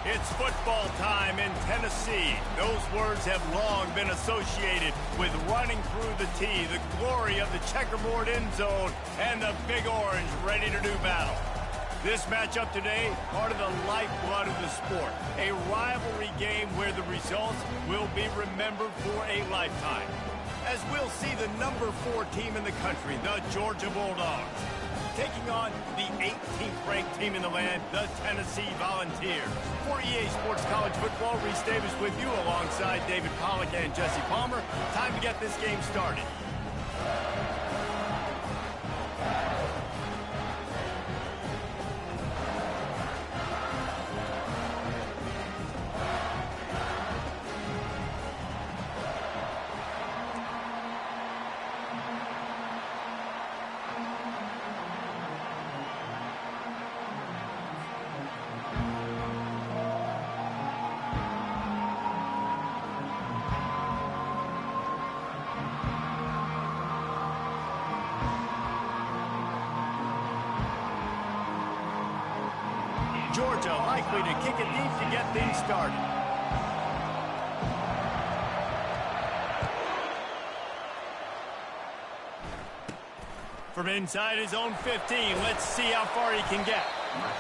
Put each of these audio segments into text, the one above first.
It's football time in Tennessee. Those words have long been associated with running through the tee, the glory of the checkerboard end zone, and the Big Orange ready to do battle. This matchup today, part of the lifeblood of the sport. A rivalry game where the results will be remembered for a lifetime. As we'll see the number 4 team in the country, the Georgia Bulldogs, taking on the 18th ranked team in the land, the Tennessee Volunteers. For EA Sports College Football, Reese Davis with you alongside David Pollack and Jesse Palmer. Time to get this game started. Georgia likely to kick it deep to get things started. From inside his own 15, let's see how far he can get.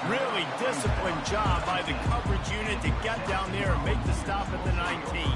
Really disciplined job by the coverage unit to get down there and make the stop at the 19.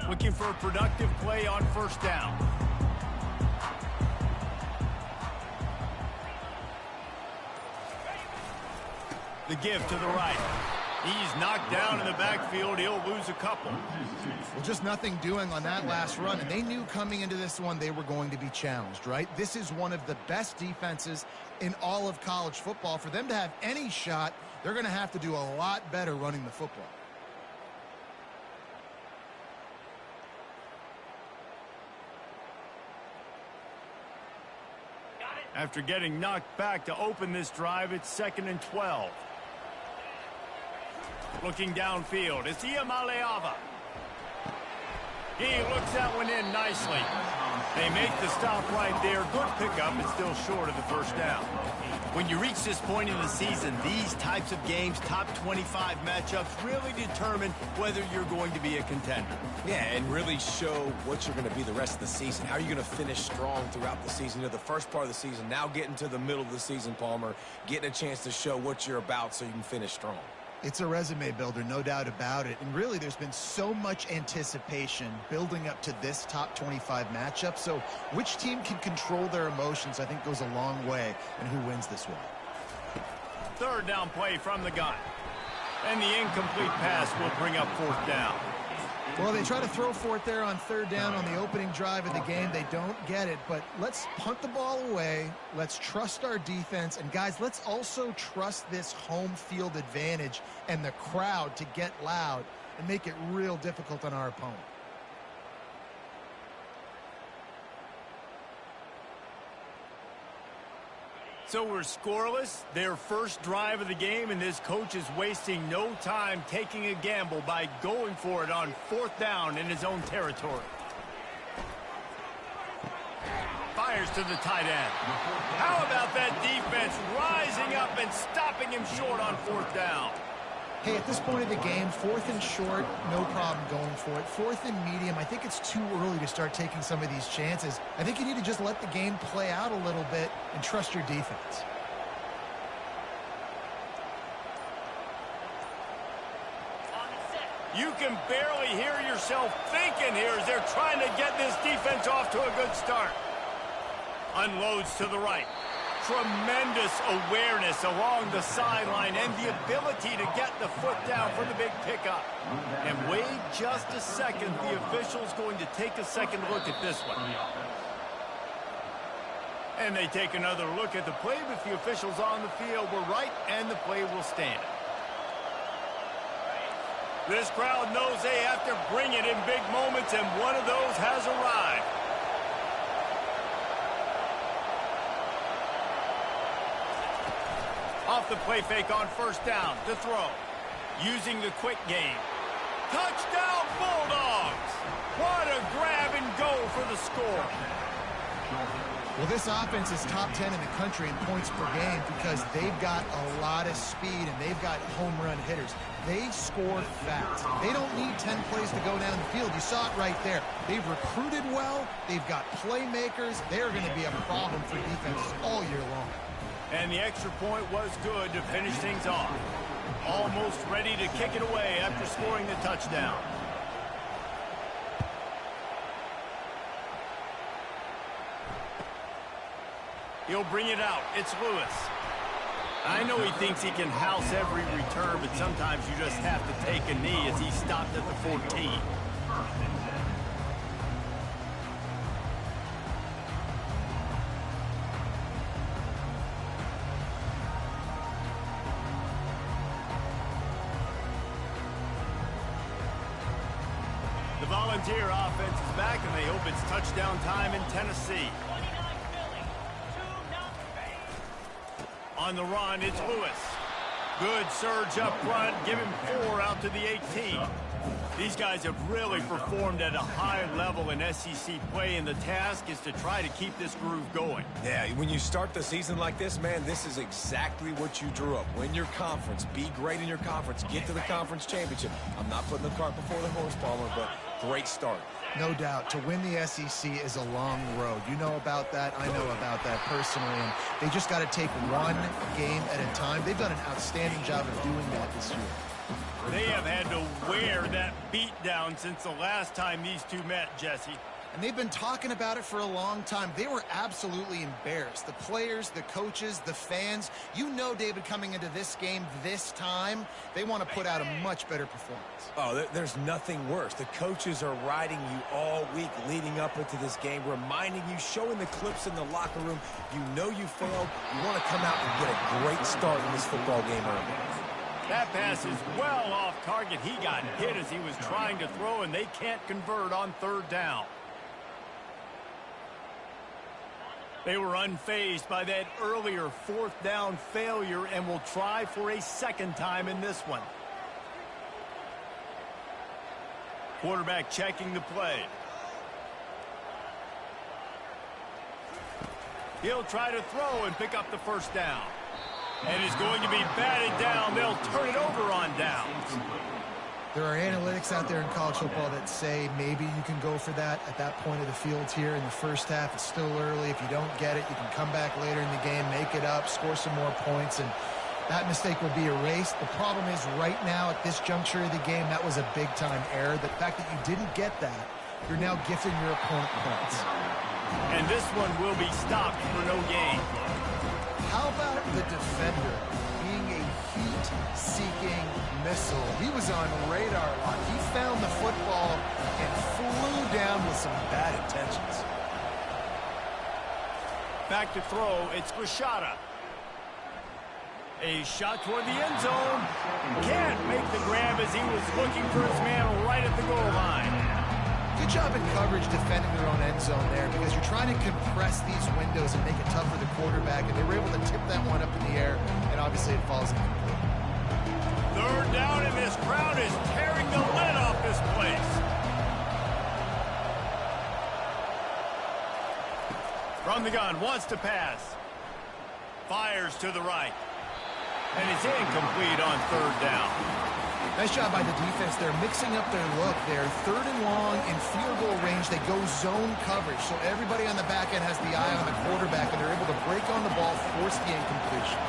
Looking for a productive play on first down. The give to the right. He's knocked down in the backfield. He'll lose a couple. Well, just nothing doing on that last run, and they knew coming into this one they were going to be challenged, right? This is one of the best defenses in all of college football. For them to have any shot, they're going to have to do a lot better running the football. After getting knocked back to open this drive, it's 2nd and 12. Looking downfield, it's Ncaaaready. He looks that one in nicely. They make the stop right there. Good pickup, but still short of the first down. When you reach this point in the season, these types of games, top 25 matchups, really determine whether you're going to be a contender. Yeah, and really show what you're going to be the rest of the season. How are you going to finish strong throughout the season? You know, the first part of the season, now getting to the middle of the season, Palmer, getting a chance to show what you're about so you can finish strong. It's a resume builder, no doubt about it. And really, there's been so much anticipation building up to this top 25 matchup. So which team can control their emotions, I think, goes a long way in who wins this one. Third down play from the gun. And the incomplete pass will bring up fourth down. Well, they try to throw for it there on third down on the opening drive of the game. They don't get it, but let's punt the ball away. Let's trust our defense. And, guys, let's also trust this home field advantage and the crowd to get loud and make it real difficult on our opponent. So we're scoreless, their first drive of the game, and this coach is wasting no time taking a gamble by going for it on fourth down in his own territory. Fires to the tight end. How about that defense rising up and stopping him short on fourth down? Hey, at this point of the game, 4th and short, no problem going for it. 4th and medium, I think it's too early to start taking some of these chances. I think you need to just let the game play out a little bit and trust your defense. You can barely hear yourself thinking here as they're trying to get this defense off to a good start. Unloads to the right. Tremendous awareness along the sideline and the ability to get the foot down for the big pickup. And wait just a second. The official's going to take a second look at this one. And they take another look at the play, but the officials on the field were right, and the play will stand. This crowd knows they have to bring it in big moments, and one of those has arrived. Off the play fake on first down to throw. Using the quick game. Touchdown Bulldogs! What a grab and go for the score. Well, this offense is top 10 in the country in points per game because they've got a lot of speed and they've got home run hitters. They score fast. They don't need 10 plays to go down the field. You saw it right there. They've recruited well. They've got playmakers. They're going to be a problem for defenses all year long. And the extra point was good to finish things off. Almost ready to kick it away after scoring the touchdown. He'll bring it out. It's Lewis. I know he thinks he can house every return, but sometimes you just have to take a knee as he stopped at the 14. The Volunteer offense is back, and they hope it's touchdown time in Tennessee. On the run, it's Lewis. Good surge up front. Give him 4 out to the 18. These guys have really performed at a high level in SEC play, and the task is to try to keep this groove going. Yeah, when you start the season like this, man, this is exactly what you drew up. Win your conference. Be great in your conference. Get to the conference championship. I'm not putting the cart before the horse, Palmer, but great start. No doubt. To win the SEC is a long road. You know about that. I know about that personally. And they just got to take one game at a time. They've done an outstanding job of doing that this year. They have had to wear that beat down since the last time these two met, Jesse. And they've been talking about it for a long time. They were absolutely embarrassed. The players, the coaches, the fans. You know, David, coming into this game this time, they want to put out a much better performance. Oh, there's nothing worse. The coaches are riding you all week leading up into this game, reminding you, showing the clips in the locker room. You know you failed. You want to come out and get a great start in this football game early. That pass is well off target. He got hit as he was trying to throw, and they can't convert on third down. They were unfazed by that earlier fourth down failure and will try for a second time in this one. Quarterback checking the play. He'll try to throw and pick up the first down. And is going to be batted down. They'll turn it over on downs. There are analytics out there in college football that say maybe you can go for that at that point of the field here in the first half. It's still early. If you don't get it, you can come back later in the game, make it up, score some more points, and that mistake will be erased. The problem is right now at this juncture of the game, that was a big-time error. The fact that you didn't get that, you're now gifting your opponent points. And this one will be stopped for no gain. How about the defender being a heat-seeking missile? He was on radar lock. He found the football and flew down with some bad intentions. Back to throw, it's Rashada. A shot toward the end zone. Can't make the grab as he was looking for his man right at the goal line. Good job in coverage defending their own end zone there because you're trying to compress these windows and make it tough for the quarterback, and they were able to tip that one up in the air, and obviously it falls incomplete. Third down, and this crowd is tearing the lid off this place. From the gun, wants to pass. Fires to the right. And it's incomplete on third down. Nice job by the defense. They're mixing up their look there. Third and long in field goal range. They go zone coverage. So everybody on the back end has the eye on the quarterback, and they're able to break on the ball, force the incompletion.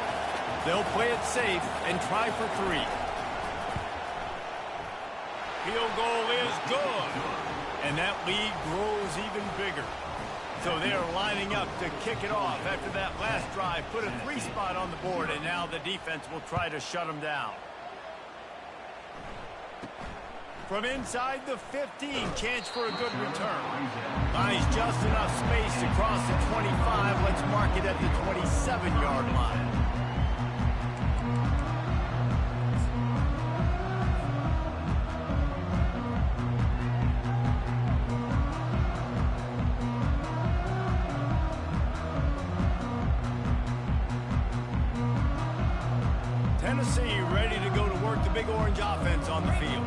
They'll play it safe and try for 3. Field goal is good. And that lead grows even bigger. So they're lining up to kick it off after that last drive. Put a 3 spot on the board, and now the defense will try to shut them down. From inside the 15, chance for a good return. Finds just enough space to cross the 25. Let's mark it at the 27-yard line. Tennessee ready to go to work the Big Orange offense on the field.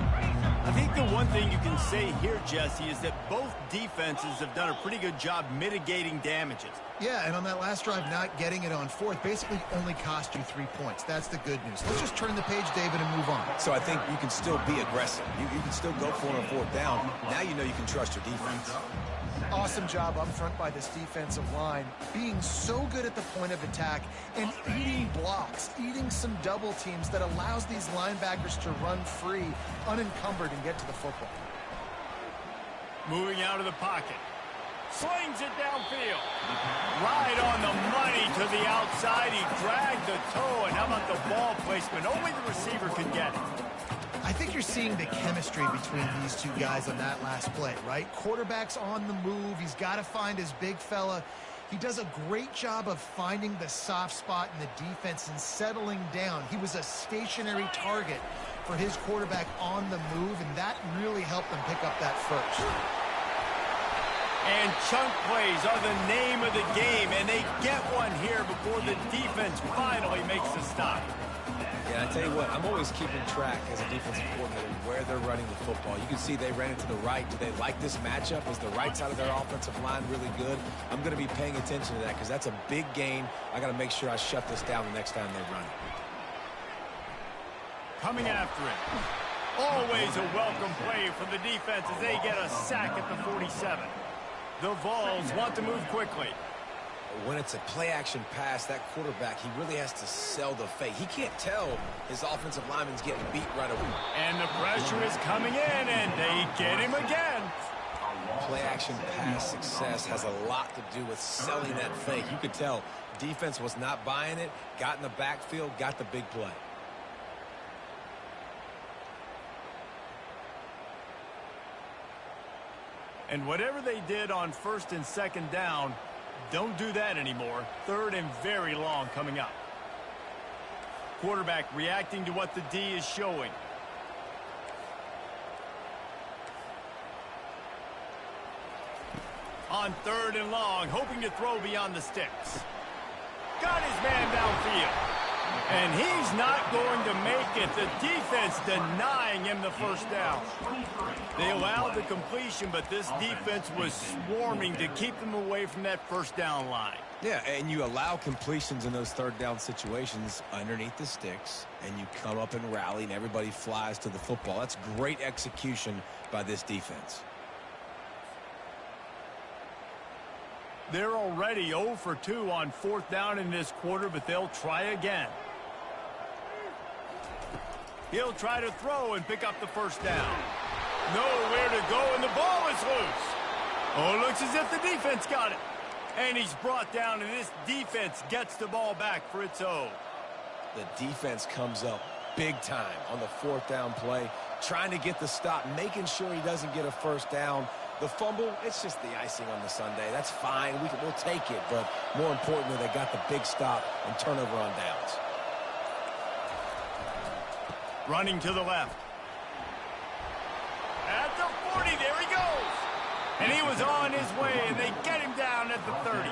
I think the one thing you can say here, Jesse, is that both defenses have done a pretty good job mitigating damages. Yeah, and on that last drive, not getting it on fourth basically only cost you 3 points. That's the good news. Let's just turn the page, David, and move on. So I think you can still be aggressive. You can still go for it on fourth down. Now you know you can trust your defense. Awesome job up front by this defensive line, being so good at the point of attack and eating blocks, eating some double teams that allows these linebackers to run free, unencumbered, and get to the football. Moving out of the pocket. Slings it downfield. Right on the money to the outside. He dragged the toe, and how about the ball placement? Only the receiver could get it. I think you're seeing the chemistry between these two guys on that last play, right? Quarterback's on the move. He's got to find his big fella. He does a great job of finding the soft spot in the defense and settling down. He was a stationary target for his quarterback on the move, and that really helped them pick up that first. And chunk plays are the name of the game, and they get one here before the defense finally makes a stop. Yeah, I tell you what, I'm always keeping track as a defensive coordinator where they're running the football. You can see they ran it to the right. Do they like this matchup? Is the right side of their offensive line really good? I'm going to be paying attention to that because that's a big gain. I got to make sure I shut this down the next time they run it. Coming after it. Always a welcome play from the defense as they get a sack at the 47. The Vols want to move quickly. When it's a play-action pass, that quarterback, he really has to sell the fake. He can't tell his offensive lineman's getting beat right away. And the pressure is coming in, and they get him again. Play-action pass success has a lot to do with selling that fake. You could tell defense was not buying it, got in the backfield, got the big play. And whatever they did on first and second down, don't do that anymore. Third and very long coming up. Quarterback reacting to what the D is showing. On third and long, hoping to throw beyond the sticks. Got his man downfield. And he's not going to make it. The defense denying him the first down. They allowed the completion, but this defense was swarming to keep them away from that first down line. Yeah, and you allow completions in those third down situations underneath the sticks, and you come up and rally, and everybody flies to the football. That's great execution by this defense. They're already 0 for 2 on fourth down in this quarter, but they'll try again. He'll try to throw and pick up the first down. Nowhere to go, and the ball is loose. Oh, it looks as if the defense got it. And he's brought down, and this defense gets the ball back for its own. The defense comes up big time on the fourth down play, trying to get the stop, making sure he doesn't get a first down. The fumble, it's just the icing on the sundae. That's fine. We'll take it. But more importantly, they got the big stop and turnover on downs. Running to the left. At the 40, there he goes. And he was on his way, and they get him down at the 30.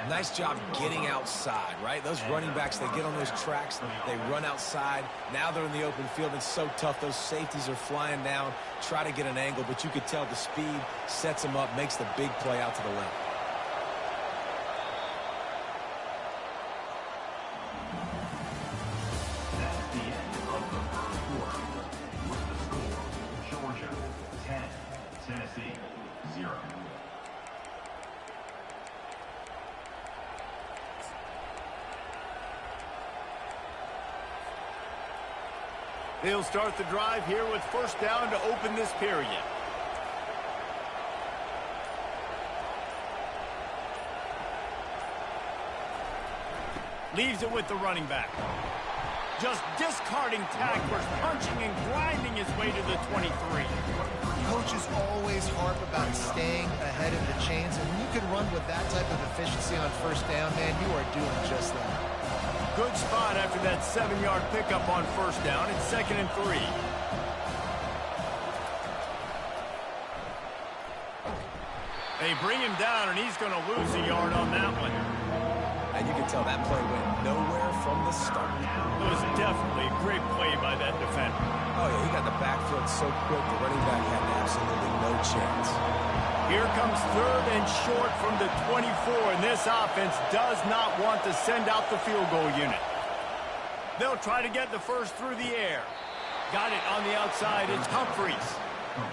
Nice job getting outside, right? Those running backs, they get on those tracks, they run outside. Now they're in the open field. It's so tough. Those safeties are flying down, try to get an angle, but you could tell the speed sets them up, makes the big play out to the left. That's the end of the first quarter. With the score, Georgia 10, Tennessee 0. They'll start the drive here with first down to open this period. Leaves it with the running back. Just discarding tacklers, punching and grinding his way to the 23. Coaches always harp about staying ahead of the chains, and when you can run with that type of efficiency on first down, man, you are doing just that. Good spot after that 7-yard pickup on first down. It's 2nd and 3. They bring him down, and he's going to lose a yard on that one. And you can tell that play went nowhere from the start. It was definitely a great play by that defender. Oh, yeah, he got the backfield so quick, the running back had absolutely no chance. Here comes 3rd and short from the 24, and this offense does not want to send out the field goal unit. They'll try to get the first through the air. Got it on the outside. It's Humphries.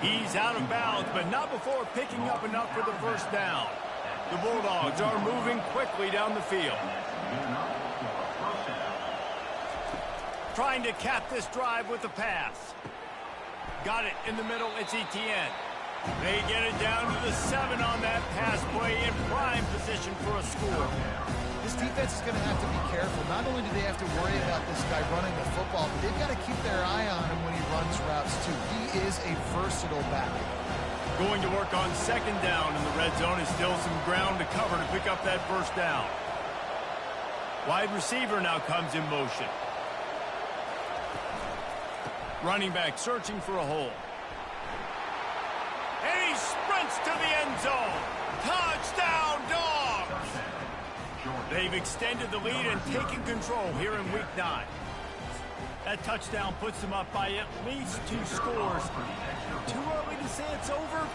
He's out of bounds, but not before picking up enough for the first down. The Bulldogs are moving quickly down the field. Trying to cap this drive with a pass. Got it in the middle. It's Etienne. They get it down to the 7 on that pass play in prime position for a score. This defense is going to have to be careful. Not only do they have to worry about this guy running the football, but they've got to keep their eye on him when he runs routes too. He is a versatile back. Going to work on 2nd down in the red zone. Is still some ground to cover to pick up that first down. Wide receiver now comes in motion. Running back searching for a hole. And he sprints to the end zone. Touchdown, Dogs! They've extended the lead and taken control here in Week 9. That touchdown puts them up by at least 2 scores. Too early to say it's over?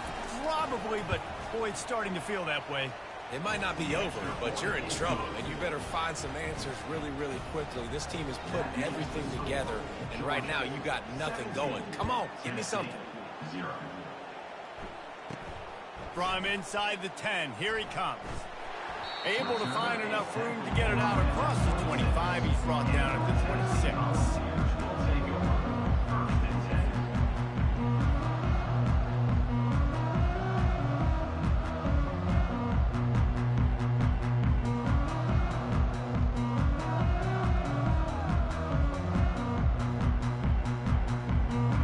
Probably, but boy, it's starting to feel that way. It might not be over, but you're in trouble, and you better find some answers really, really quickly. This team is putting everything together, and right now you got nothing going. Come on, give me something. From inside the 10, here he comes. Able to find enough room to get it out across the 25. He's brought down at the 26.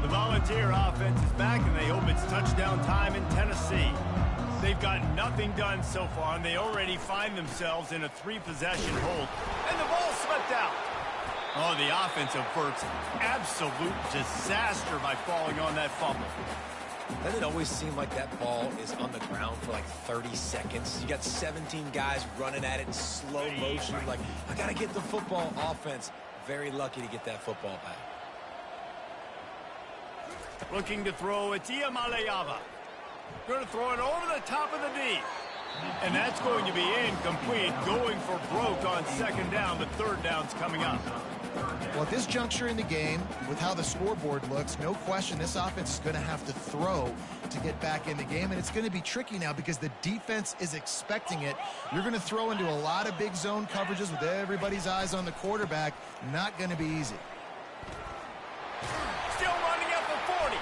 The Volunteer offense is back, and they hope it's touchdown time in Tennessee. They've got nothing done so far, and they already find themselves in a 3-possession hold. And the ball slipped out. Oh, the offense averts absolute disaster by falling on that fumble. Doesn't it always seem like that ball is on the ground for like 30 seconds? You got 17 guys running at it in slow motion. Like, I got to get the football. Offense, very lucky to get that football back. Looking to throw, it's Iamaleava. Going to throw it over the top of the D. And that's going to be incomplete. Going for broke on 2nd down, but 3rd down's coming up. Well, at this juncture in the game, with how the scoreboard looks, no question this offense is going to have to throw to get back in the game. And it's going to be tricky now because the defense is expecting it. You're going to throw into a lot of big zone coverages with everybody's eyes on the quarterback. Not going to be easy. Still running at the 40.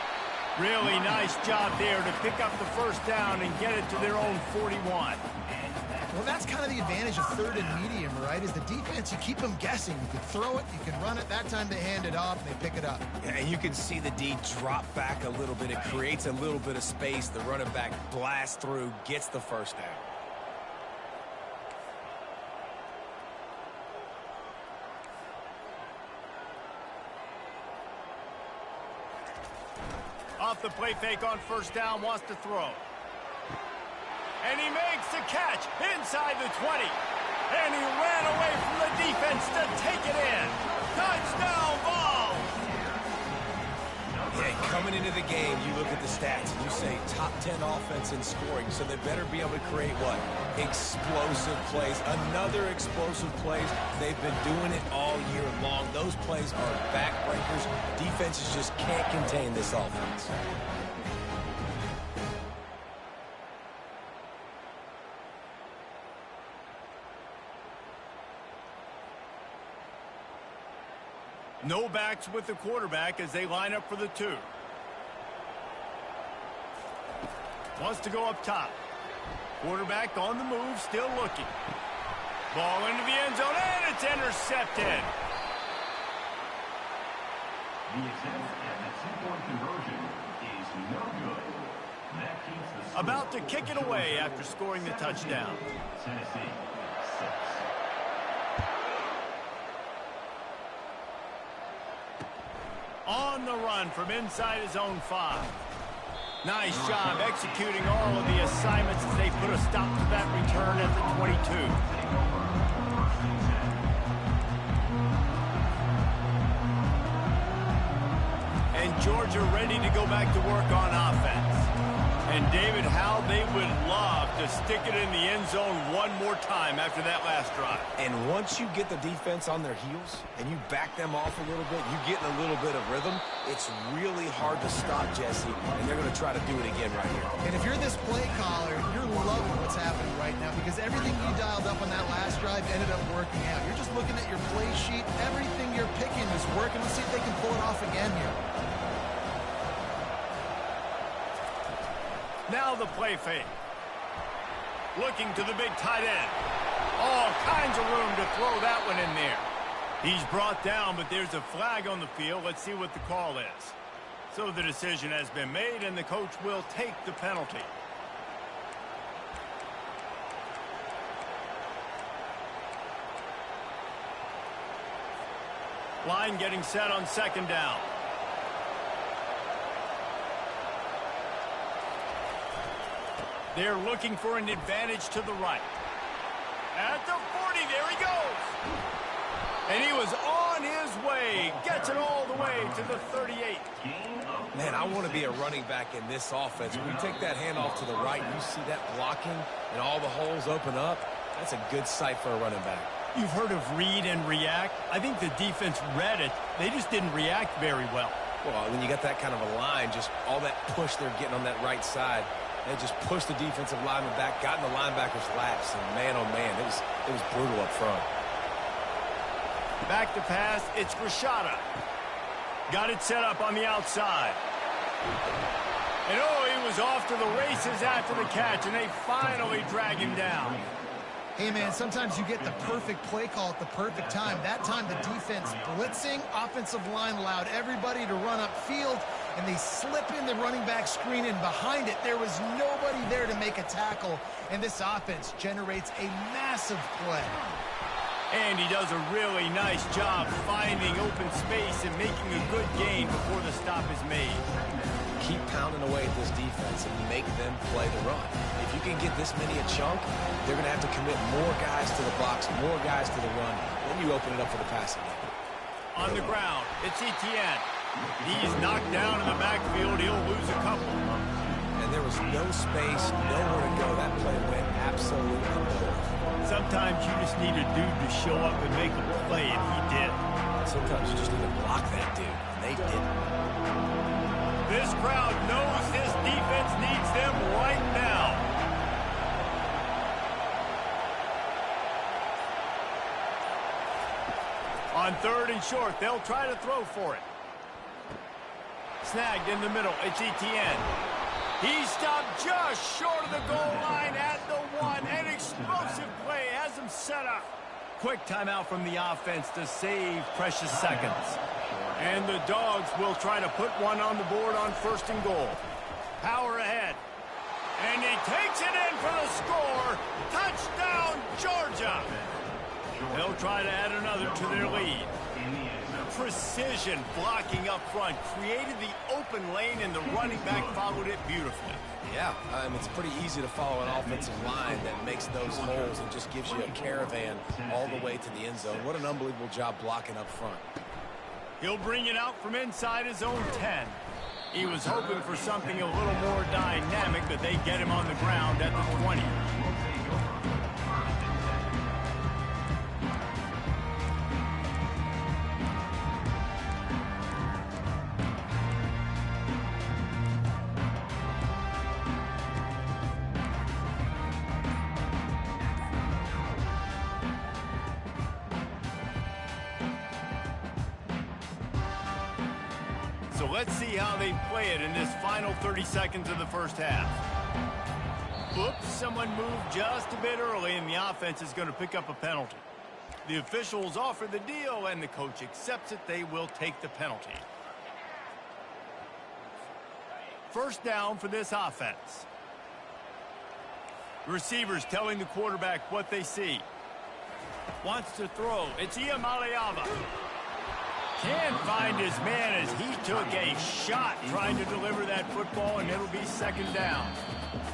Really nice job there to pick up the first down and get it to their own 41. Well, that's kind of the advantage of 3rd and medium, right? Is the defense, you keep them guessing. You can throw it, you can run it. That time they hand it off and they pick it up. Yeah, and you can see the D drop back a little bit. It creates a little bit of space. The running back blasts through, gets the first down. Off the play fake on first down, wants to throw. And he makes the catch inside the 20. And he ran away from the defense to take it in. Touchdown ball! Yeah, coming into the game, you look at the stats and you say top 10 offense in scoring, so they better be able to create what? Explosive plays. Another explosive plays. They've been doing it all year long. Those plays are backbreakers. Defenses just can't contain this offense. No backs with the quarterback as they line up for the 2. Wants to go up top. Quarterback on the move, still looking. Ball into the end zone, and it's intercepted. The attempt at the two-point conversion is no good. That keeps the score. About to kick it away after scoring the touchdown. Tennessee, 6. On the run from inside his own 5. Nice job executing all of the assignments as they put a stop to that return at the 22. And Georgia ready to go back to work on offense. And David, how they would love to stick it in the end zone one more time after that last drive. And once you get the defense on their heels and you back them off a little bit, you get in a little bit of rhythm, it's really hard to stop, Jesse, and they're going to try to do it again right here. And if you're this play caller, you're loving what's happening right now because everything you dialed up on that last drive ended up working out. You're just looking at your play sheet. Everything you're picking is working. Let's see if they can pull it off again here. Now the play fake. Looking to the big tight end. All kinds of room to throw that one in there. He's brought down, but there's a flag on the field. Let's see what the call is. So the decision has been made, and the coach will take the penalty. Line getting set on second down. They're looking for an advantage to the right. At the 40, there he goes. And he was on his way. Gets it all the way to the 38. Man, I want to be a running back in this offense. When you take that handoff to the right, you see that blocking and all the holes open up. That's a good sight for a running back. You've heard of read and react. I think the defense read it. They just didn't react very well. Well, when you got that kind of a line, just all that push they're getting on that right side, they just pushed the defensive lineman back, got in the linebacker's laps, and man, oh man, it was brutal up front. Back to pass, it's Ncaaaready. Got it set up on the outside. And oh, he was off to the races after the catch, and they finally drag him down. Hey, man, sometimes you get the perfect play call at the perfect time. That time the defense blitzing, offensive line allowed everybody to run upfield, and they slip in the running back screen, and behind it there was nobody there to make a tackle, and this offense generates a massive play. And he does a really nice job finding open space and making a good gain before the stop is made. Keep pounding away at this defense and make them play the run. If you can get this many a chunk, they're going to have to commit more guys to the box, more guys to the run. Then you open it up for the passing game. On the ground, it's Etienne. He's knocked down in the backfield. He'll lose a couple. And there was no space, nowhere to go. That play went absolutely nowhere. Sometimes you just need a dude to show up and make a play, and he did. Sometimes you just need to block that dude, and they didn't. This crowd knows this defense needs them right now. On third and short, they'll try to throw for it. Snagged in the middle, it's Etienne. He stopped just short of the goal line at the 1. An explosive play has him set up. Quick timeout from the offense to save precious seconds. And the Dogs will try to put one on the board on first and goal. Power ahead. And he takes it in for the score. Touchdown, Georgia. They'll try to add another to their lead. Precision blocking up front created the open lane, and the running back followed it beautifully. Yeah, it's pretty easy to follow an offensive line that makes those holes and just gives you a caravan all the way to the end zone. What an unbelievable job blocking up front. He'll bring it out from inside his own 10. He was hoping for something a little more dynamic, but they get him on the ground at the 20. So let's see how they play it in this final 30 seconds of the first half. Oops, someone moved just a bit early, and the offense is going to pick up a penalty. The officials offer the deal, and the coach accepts it. They will take the penalty. First down for this offense. Receivers telling the quarterback what they see. Wants to throw. It's Ncaaaready. Can't find his man as he took a shot trying to deliver that football, and it'll be second down.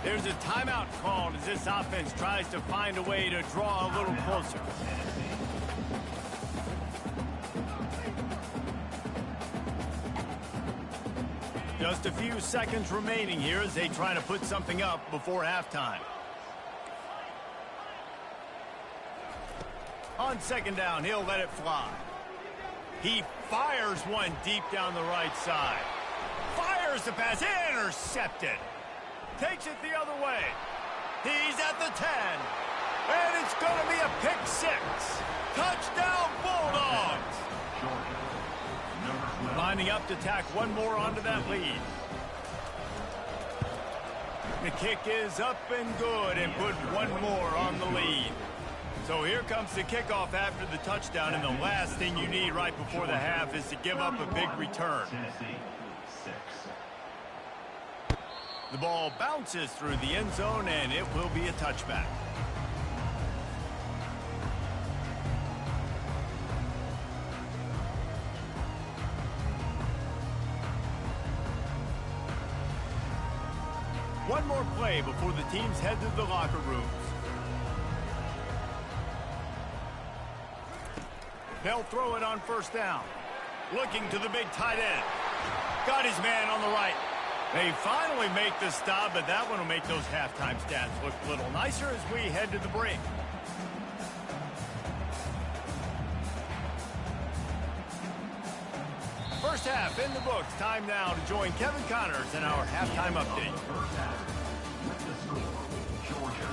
There's a timeout called as this offense tries to find a way to draw a little closer. Just a few seconds remaining here as they try to put something up before halftime. On second down, he'll let it fly. He fires one deep down the right side. Fires the pass, intercepted. Takes it the other way. He's at the 10. And it's going to be a pick six. Touchdown, Bulldogs. Lining up to tack one more onto that lead. The kick is up and good and put one more on the lead. So here comes the kickoff after the touchdown, and the last thing you need right before the half is to give up a big return. The ball bounces through the end zone, and it will be a touchback. One more play before the teams head to the locker rooms. They'll throw it on first down. Looking to the big tight end. Got his man on the right. They finally make the stop, but that one will make those halftime stats look a little nicer as we head to the break. First half in the books. Time now to join Kevin Connors in our halftime update. First half, with the score, Georgia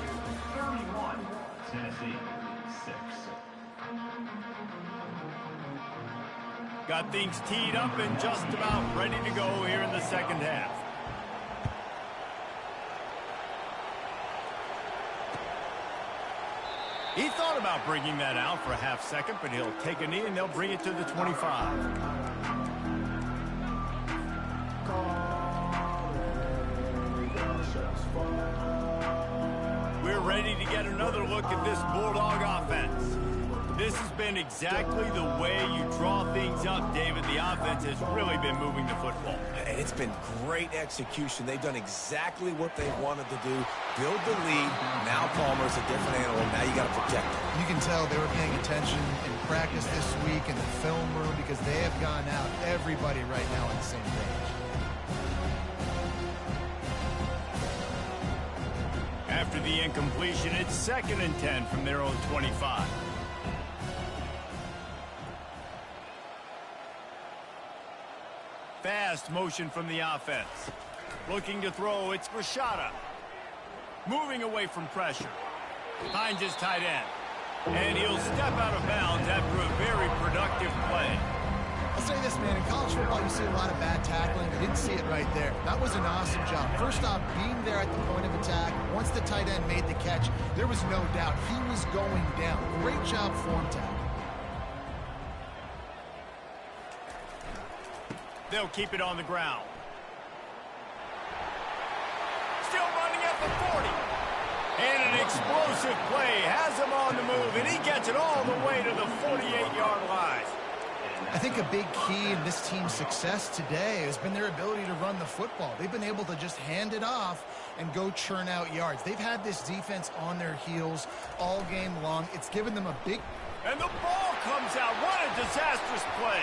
31, Tennessee 6. Got things teed up and just about ready to go here in the second half. He thought about bringing that out for a half second, but he'll take a knee and they'll bring it to the 25. We're ready to get another look at this Bulldog offense. This has been exactly the way you draw things up, David. The offense has really been moving the football. And it's been great execution. They've done exactly what they wanted to do. Build the lead. Now Palmer's a different animal. Now you got to protect him. You can tell they were paying attention in practice this week in the film room because they have gone out, everybody right now on the same page. After the incompletion, it's 2nd and 10 from their own 25. Fast motion from the offense. Looking to throw, it's Rashada. Moving away from pressure. Finds his tight end. And he'll step out of bounds after a very productive play. I'll say this, man, in college football you see a lot of bad tackling. You didn't see it right there. That was an awesome job. First off, being there at the point of attack. Once the tight end made the catch, there was no doubt he was going down. Great job form tackle. They'll keep it on the ground. Still running at the 40. And an explosive play has him on the move, and he gets it all the way to the 48-yard line. I think a big key in this team's success today has been their ability to run the football. They've been able to just hand it off and go churn out yards. They've had this defense on their heels all game long. It's given them a big... And the ball comes out. What a disastrous play.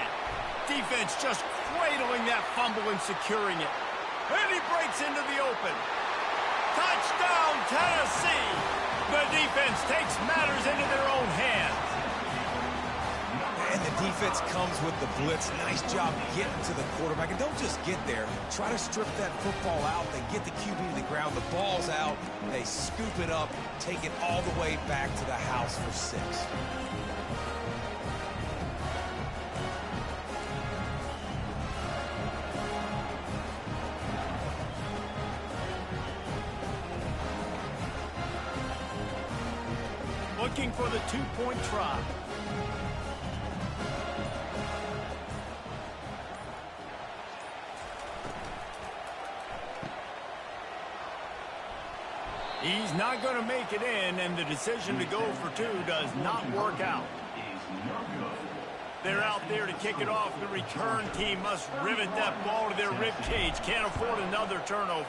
Defense just cradling that fumble and securing it. And he breaks into the open. Touchdown, Tennessee. The defense takes matters into their own hands. And the defense comes with the blitz. Nice job getting to the quarterback. And don't just get there. Try to strip that football out. They get the QB to the ground. The ball's out. They scoop it up, take it all the way back to the house for 6. looking for the two-point try. He's not going to make it in, and the decision to go for two does not work out. They're out there to kick it off. The return team must rivet that ball to their rib cage. Can't afford another turnover.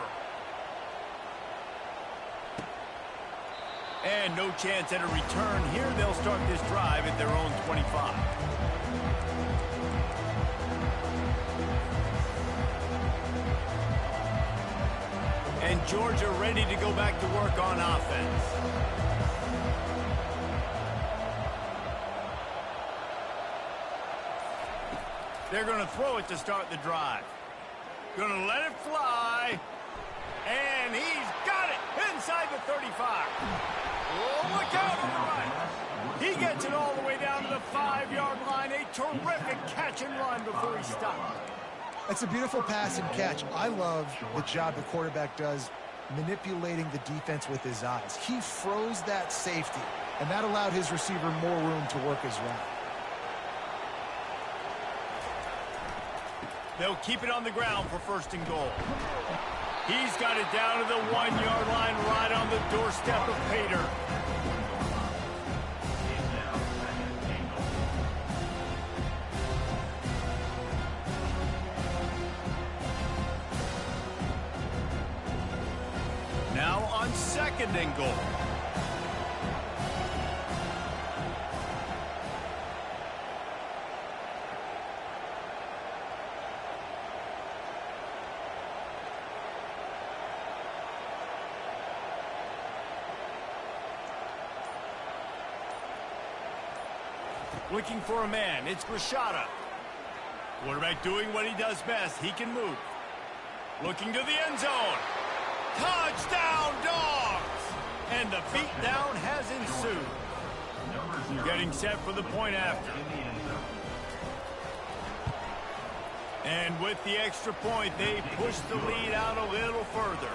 And no chance at a return here. They'll start this drive at their own 25. And Georgia ready to go back to work on offense. They're going to throw it to start the drive. Going to let it fly. And he's got it inside the 35. Oh, look out on the right. He gets it all the way down to the 5-yard line. A terrific catch and run before he stopped. That's a beautiful pass and catch. I love the job the quarterback does manipulating the defense with his eyes. He froze that safety, and that allowed his receiver more room to work his route. They'll keep it on the ground for first and goal. He's got it down to the 1-yard line, right on the doorstep of Pater. Now on second and goal. Looking for a man. It's Grishada. Quarterback doing what he does best. He can move. Looking to the end zone. Touchdown, Dogs! And the beatdown has ensued. Getting set for the point after. And with the extra point, they push the lead out a little further.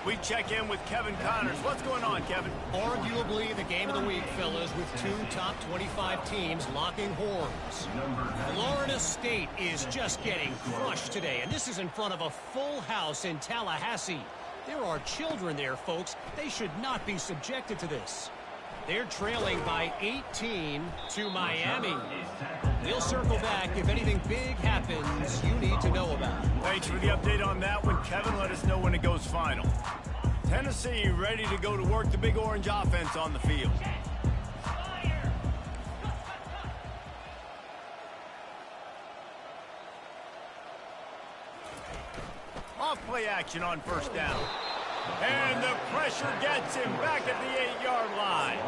We check in with Kevin Connors. What's going on, Kevin? Arguably the game of the week, fellas, with two top 25 teams locking horns. Florida State is just getting crushed today, and this is in front of a full house in Tallahassee. There are children there, folks. They should not be subjected to this. They're trailing by 18 to Miami. We'll circle back if anything big happens you need to know about. Thanks for the update on that one, Kevin. Let us know when it goes final. Tennessee ready to go to work the Big Orange offense on the field. Off play action on first down. And the pressure gets him back at the 8-yard line.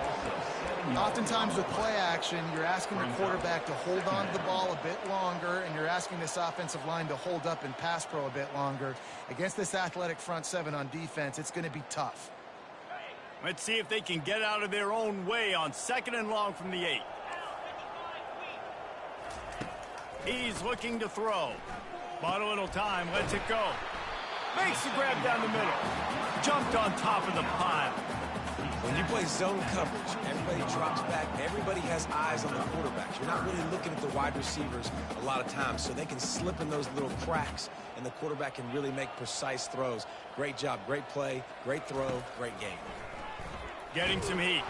Oftentimes with play action, you're asking the quarterback to hold on to the ball a bit longer, and you're asking this offensive line to hold up in pass pro a bit longer. Against this athletic front seven on defense, it's going to be tough. Let's see if they can get out of their own way on second and long from the 8. He's looking to throw. Bought a little time, lets it go. Makes the grab down the middle. Jumped on top of the pile. When you play zone coverage, everybody drops back. Everybody has eyes on the quarterbacks. You're not really looking at the wide receivers a lot of times, so they can slip in those little cracks, and the quarterback can really make precise throws. Great job, great play, great throw, great game. Getting some heat.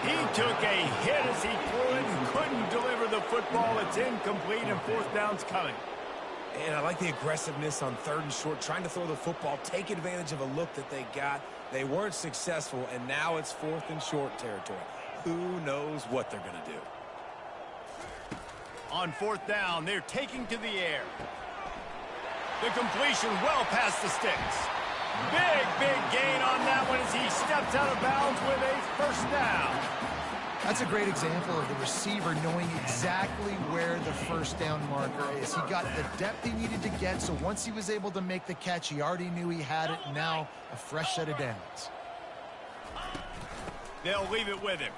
He took a hit as he threw it and couldn't deliver the football. It's incomplete, and fourth down's coming. And I like the aggressiveness on third and short, trying to throw the football, take advantage of a look that they got. They weren't successful, and now it's fourth and short territory. Who knows what they're going to do? On fourth down, they're taking to the air. The completion well past the sticks. Big gain on that one as he steps out of bounds with a first down. That's a great example of the receiver knowing exactly where the first down marker is. He got the depth he needed to get, so once he was able to make the catch, he already knew he had it. Now, a fresh set of downs. They'll leave it with him.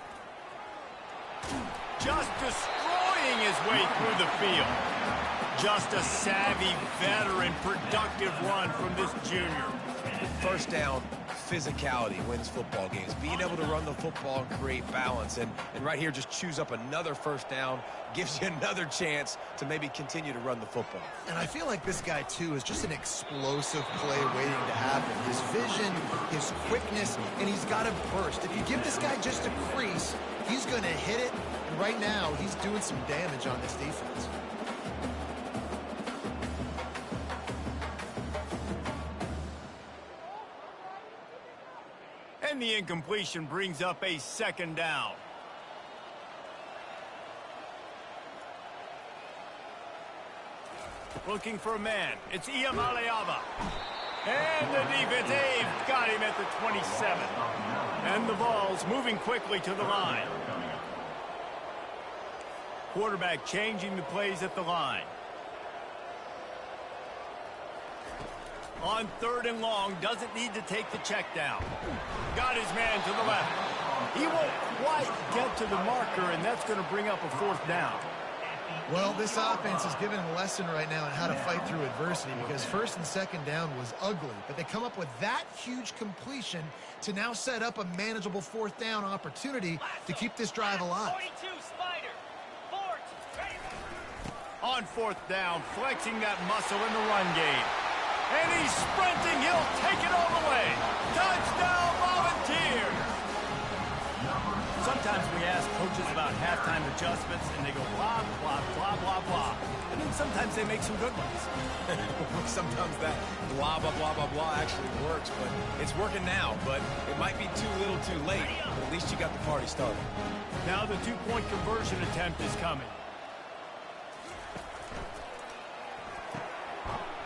Just destroying his way through the field. Just a savvy, veteran, productive run from this junior. First down, physicality wins football games. Being able to run the football and create balance. And right here, just choose up another first down, gives you another chance to maybe continue to run the football. And I feel like this guy, too, is just an explosive play waiting to happen. His vision, his quickness, and he's got a burst. If you give this guy just a crease, he's going to hit it. And right now, he's doing some damage on this defense. And the incompletion brings up a second down. Looking for a man. It's Ncaaaready. And the defense, they've got him at the 27. And the ball's moving quickly to the line. Quarterback changing the plays at the line. On 3rd and long, doesn't need to take the check down. Got his man to the left. He won't quite get to the marker, and that's going to bring up a 4th down. Well, this offense is giving a lesson right now on how to fight through adversity, because 1st and 2nd down was ugly, but they come up with that huge completion to now set up a manageable 4th down opportunity to keep this drive alive. 42, Spider. Fort, ready. On 4th down, flexing that muscle in the run game. And he's sprinting. He'll take it all the way. Touchdown, Volunteers! Sometimes we ask coaches about halftime adjustments, and they go blah, blah, blah, blah, blah. And then sometimes they make some good ones. Sometimes that blah, blah, blah, blah, blah actually works, but it's working now. But it might be too little too late, but at least you got the party started. Now the 2-point conversion attempt is coming.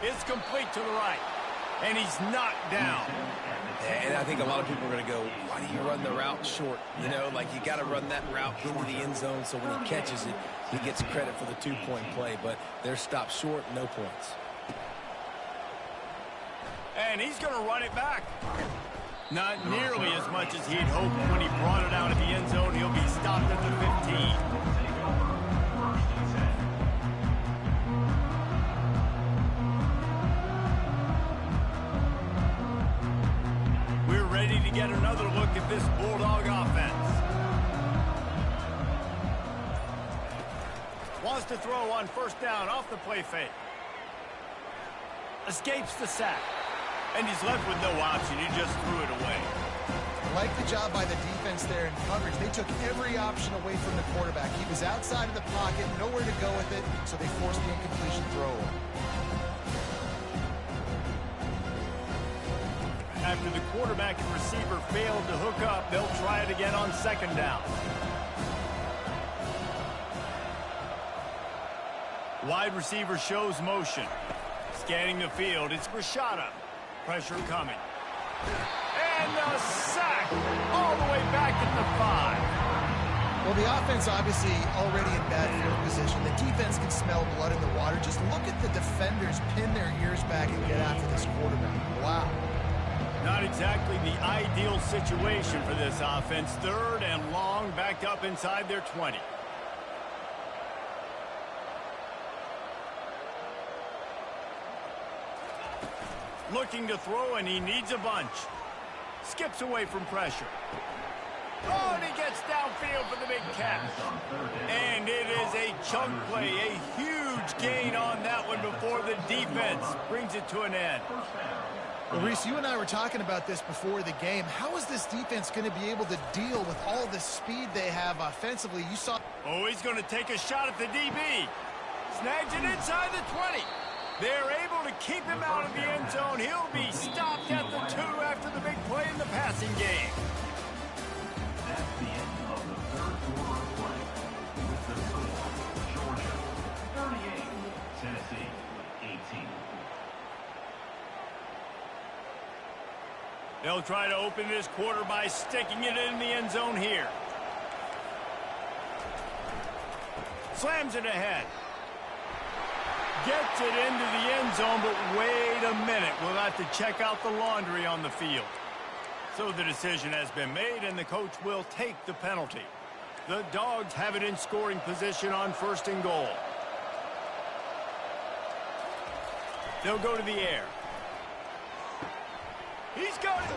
It's complete to the right. And he's knocked down. And I think a lot of people are going to go, why do you run the route short? You know, like you got to run that route into the end zone so when he catches it, he gets credit for the 2-point play. But they're stopped short, no points. And he's going to run it back. Not nearly as much as he'd hoped when he brought it out of the end zone. He'll be stopped at the 15. Ready to get another look at this Bulldog offense. Wants to throw on 1st down off the play fake. Escapes the sack. And he's left with no option. He just threw it away. Like the job by the defense there in coverage. They took every option away from the quarterback. He was outside of the pocket, nowhere to go with it, so they forced the incompletion throw. After the quarterback and receiver failed to hook up, they'll try it again on 2nd down. Wide receiver shows motion. Scanning the field, it's Rashada. Pressure coming. And a sack all the way back at the 5. Well, the offense obviously already in bad field position. The defense can smell blood in the water. Just look at the defenders pin their ears back and get after this quarterback. Wow. Not exactly the ideal situation for this offense. 3rd and long, backed up inside their 20. Looking to throw, and he needs a bunch. Skips away from pressure. Oh, and he gets downfield for the big catch. And it is a chunk play, a huge gain on that one before the defense brings it to an end. Well, Reese, you and I were talking about this before the game. How is this defense going to be able to deal with all the speed they have offensively? You saw... Oh, he's going to take a shot at the DB. Snags it inside the 20. They're able to keep him out of the end zone. He'll be stopped at the 2 after the big play in the passing game. That's the end of the 3rd quarter of play. With the score, Georgia 38, Tennessee 18. They'll try to open this quarter by sticking it in the end zone here. Slams it ahead. Gets it into the end zone, but wait a minute. We'll have to check out the laundry on the field. So the decision has been made, and the coach will take the penalty. The Dogs have it in scoring position on 1st and goal. They'll go to the air. He's got it.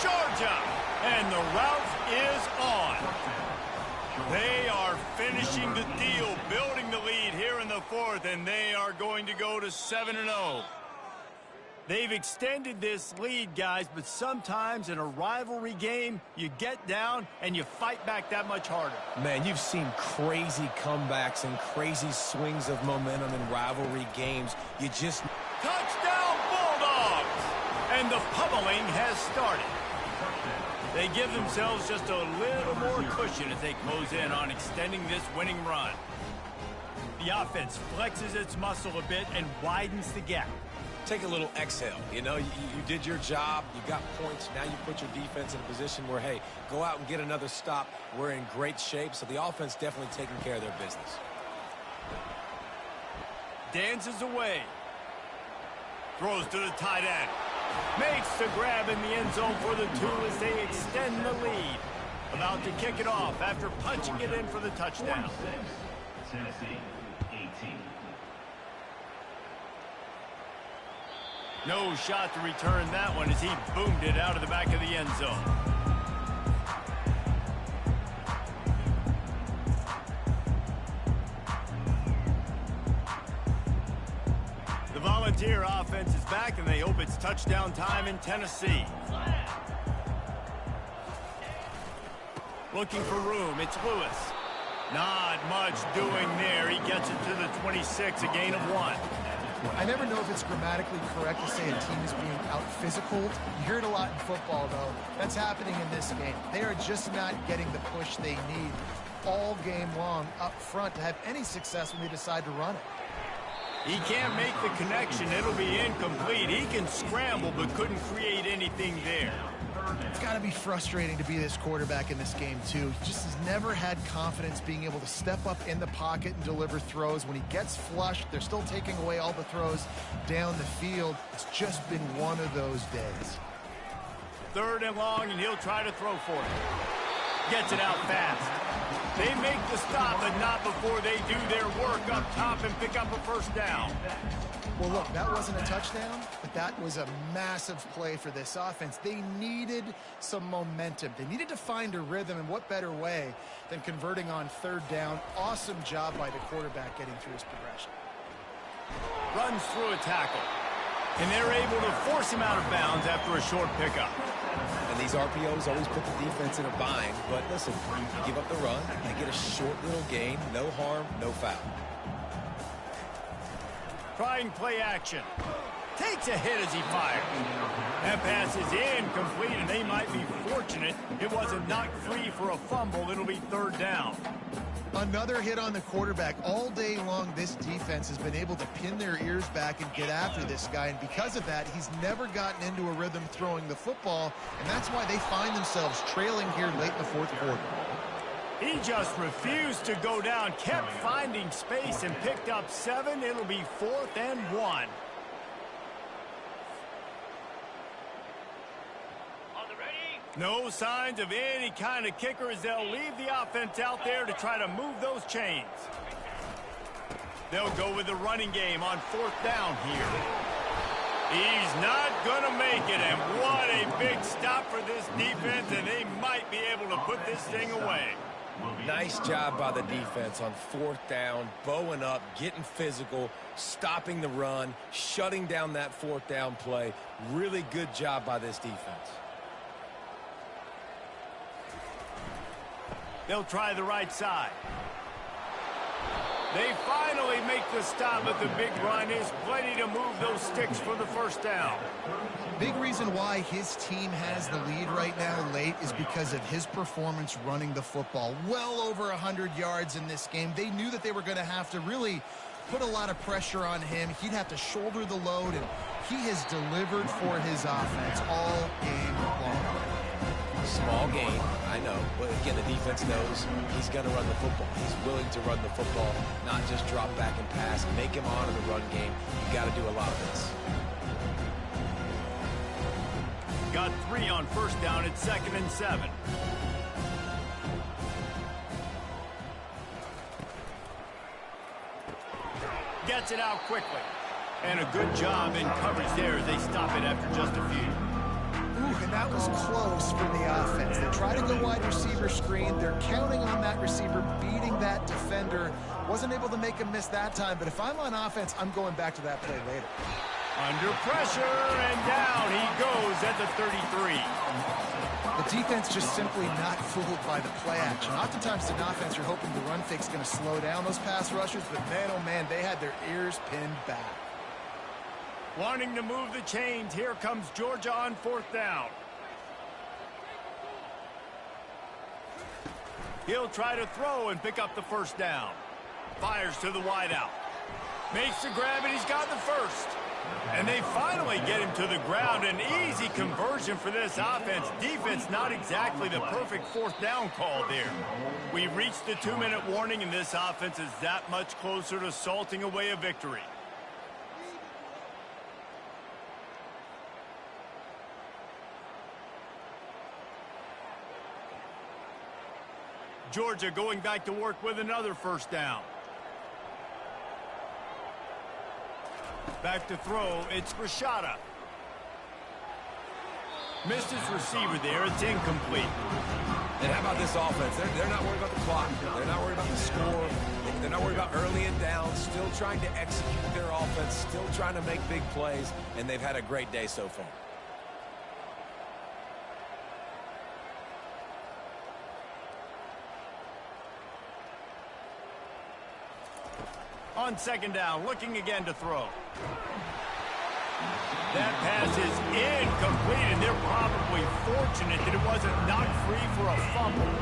Georgia. And the route is on. They are finishing the deal, building the lead here in the fourth, and they are going to go to 7-0. They've extended this lead, guys, but sometimes in a rivalry game, you get down and you fight back that much harder. Man, you've seen crazy comebacks and crazy swings of momentum in rivalry games. You just... Touchdown, Bulldogs! And the pummeling has started. They give themselves just a little more cushion as they close in on extending this winning run. The offense flexes its muscle a bit and widens the gap. Take a little exhale. You know, you did your job. You got points. Now you put your defense in a position where, hey, go out and get another stop. We're in great shape, so the offense definitely taking care of their business. Dances away. Throws to the tight end. Makes the grab in the end zone for the 2 as they extend the lead. About to kick it off after punching it in for the touchdown. Tennessee, 18. No shot to return that one as he boomed it out of the back of the end zone. The Volunteer offense is back, and they hope it's touchdown time in Tennessee. Looking for room, it's Lewis. Not much doing there. He gets it to the 26, a gain of 1. I never know if it's grammatically correct to say a team is being out-physicaled. You hear it a lot in football, though. That's happening in this game. They are just not getting the push they need all game long up front to have any success when they decide to run it. He can't make the connection. It'll be incomplete. He can scramble, but couldn't create anything there. It's got to be frustrating to be this quarterback in this game, too. He just has never had confidence being able to step up in the pocket and deliver throws. When he gets flushed, they're still taking away all the throws down the field. It's just been one of those days. 3rd and long, and he'll try to throw for it. Gets it out fast. They make the stop, but not before they do their work up top and pick up a first down. Well, look, that wasn't a touchdown, but that was a massive play for this offense. They needed some momentum. They needed to find a rhythm, and what better way than converting on 3rd down. Awesome job by the quarterback getting through his progression. Runs through a tackle, and they're able to force him out of bounds after a short pickup. And these RPOs always put the defense in a bind. But listen, you give up the run, they get a short little gain, no harm, no foul. Trying play action. Takes a hit as he fires. That pass is incomplete, and they might be fortunate it wasn't knocked free for a fumble. It'll be 3rd down. Another hit on the quarterback. All day long, this defense has been able to pin their ears back and get after this guy, and because of that, he's never gotten into a rhythm throwing the football, and that's why they find themselves trailing here late in the 4th quarter. He just refused to go down, kept finding space, and picked up 7. It'll be 4th and 1. No signs of any kind of kicker as they'll leave the offense out there to try to move those chains. They'll go with the running game on 4th down here. He's not going to make it, and what a big stop for this defense, and they might be able to put this thing away. Nice job by the defense on 4th down, bowing up, getting physical, stopping the run, shutting down that 4th down play. Really good job by this defense. They'll try the right side. They finally make the stop, but the big run is plenty to move those sticks for the 1st down. Big reason why his team has the lead right now late is because of his performance running the football. Well over 100 yards in this game. They knew that they were going to have to really put a lot of pressure on him. He'd have to shoulder the load, and he has delivered for his offense all game long. Small gain, I know, but again, the defense knows he's going to run the football. He's willing to run the football, not just drop back and pass, make him honor the run game. You got to do a lot of this. Got 3 on 1st down at 2nd and 7. Gets it out quickly. And a good job in coverage there as they stop it after just a few. And that was close from the offense. They try to go wide receiver screen. They're counting on that receiver beating that defender. Wasn't able to make him miss that time, but if I'm on offense, I'm going back to that play later. Under pressure, and down he goes at the 33. The defense just simply not fooled by the play action. Oftentimes, in offense, you're hoping the run fake's going to slow down those pass rushers, but man, oh man, they had their ears pinned back. Wanting to move the chains, here comes Georgia on 4th down. He'll try to throw and pick up the 1st down. Fires to the wideout. Makes the grab, and he's got the 1st. And they finally get him to the ground. An easy conversion for this offense. Defense not exactly the perfect 4th down call there. We reached the 2-minute warning, and this offense is that much closer to salting away a victory. Georgia going back to work with another 1st down. Back to throw, it's Rashada. Missed his receiver there, it's incomplete. And how about this offense? They're not worried about the clock. They're not worried about the score. They're not worried about early and down. Still trying to execute their offense. Still trying to make big plays. And they've had a great day so far. On 2nd down, looking again to throw. That pass is incomplete, and they're probably fortunate that it wasn't knocked free for a fumble.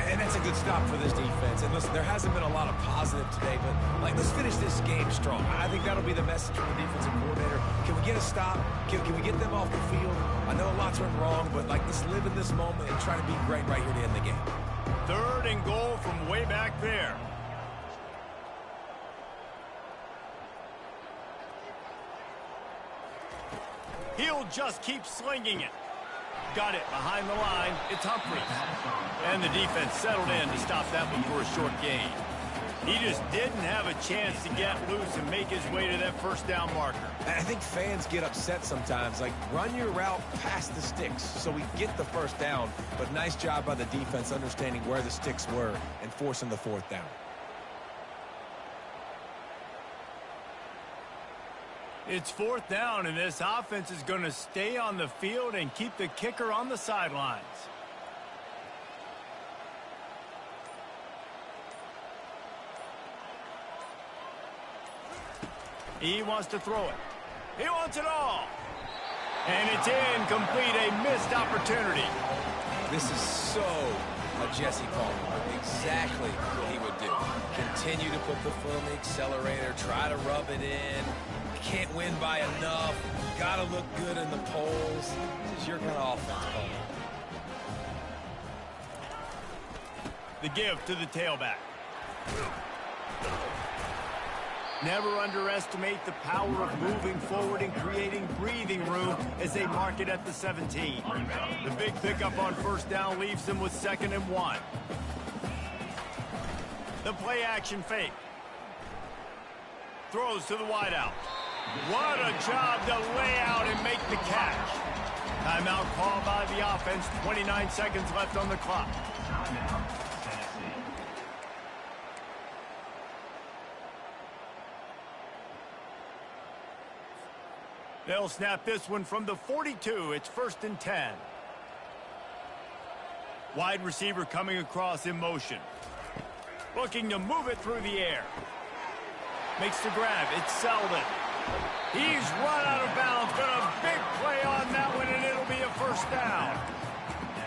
And that's a good stop for this defense. And listen, there hasn't been a lot of positive today, but let's finish this game strong. I think that'll be the message from the defensive coordinator. Can we get a stop? Can we get them off the field? I know lots went wrong, but let's live in this moment and try to be great right here to end the game. 3rd and goal from way back there. He'll just keep slinging it. Got it behind the line. It's Humphries. And the defense settled in to stop that one for a short gain. He just didn't have a chance to get loose and make his way to that 1st down marker. I think fans get upset sometimes. Run your route past the sticks so we get the 1st down. But nice job by the defense understanding where the sticks were and forcing the 4th down. It's 4th down, and this offense is going to stay on the field and keep the kicker on the sidelines. He wants to throw it. He wants it all. And it's incomplete, a missed opportunity. This is so a Jesse Palmer. Exactly what he would do. Continue to put the foot on the accelerator, try to rub it in. Can't win by enough. Got to look good in the polls. This is your kind of offense, Palmer. The give to the tailback. Never underestimate the power of moving forward and creating breathing room as they mark it at the 17. The big pickup on 1st down leaves them with 2nd and 1. The play action fake. Throws to the wideout. What a job to lay out and make the catch. Timeout called by the offense. 29 seconds left on the clock. They'll snap this one from the 42. It's 1st and 10. Wide receiver coming across in motion. Looking to move it through the air. Makes the grab. It's Selden. He's run out of bounds, but a big play on that one, and it'll be a 1st down.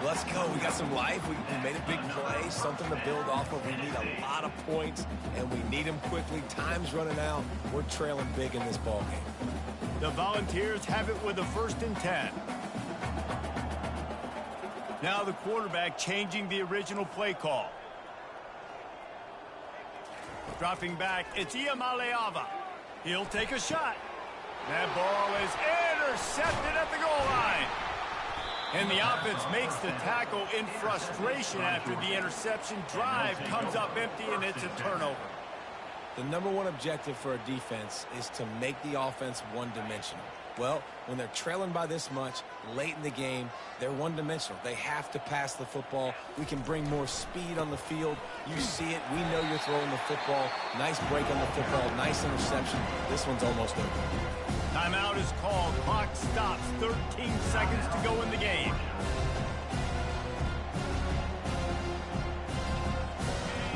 Let's go. We got some life. We made a big play, something to build off of. We need a lot of points, and we need them quickly. Time's running out. We're trailing big in this ballgame. The Volunteers have it with a 1st and 10. Now the quarterback changing the original play call. Dropping back, it's Iamaleava. He'll take a shot. That ball is intercepted at the goal line. And the offense makes the tackle in frustration after the interception. Drive comes up empty, and it's a turnover. The #1 objective for a defense is to make the offense one-dimensional. Well, when they're trailing by this much, late in the game, they're one-dimensional. They have to pass the football. We can bring more speed on the field. You see it. We know you're throwing the football. Nice break on the football. Nice interception. This one's almost over. Timeout is called. Clock stops. 13 seconds to go in the game.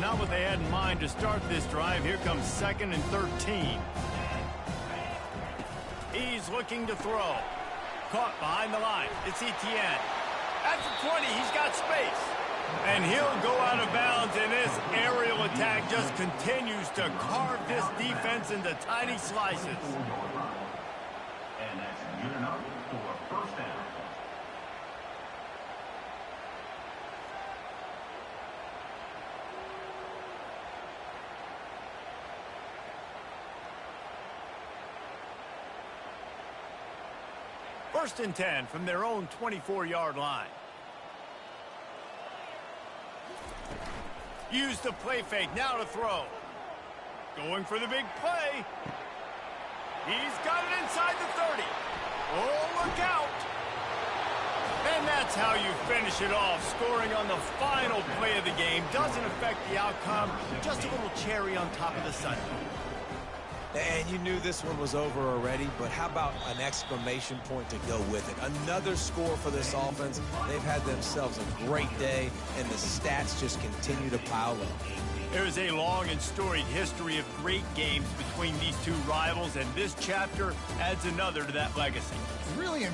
Not what they had in mind to start this drive. Here comes 2nd and 13. He's looking to throw. Caught behind the line. It's Etienne. At the 20, he's got space. And he'll go out of bounds, and this aerial attack just continues to carve this defense into tiny slices. And that's good enough for a first down. First and 10 from their own 24-yard line. Use the play fake, now to throw. Going for the big play. He's got it inside the 30. Oh, look out. And that's how you finish it off. Scoring on the final play of the game doesn't affect the outcome. Just a little cherry on top of the sundae. And you knew this one was over already, but how about an exclamation point to go with it? Another score for this offense. They've had themselves a great day, and the stats just continue to pile up. There's a long and storied history of great games between these two rivals, and this chapter adds another to that legacy. Really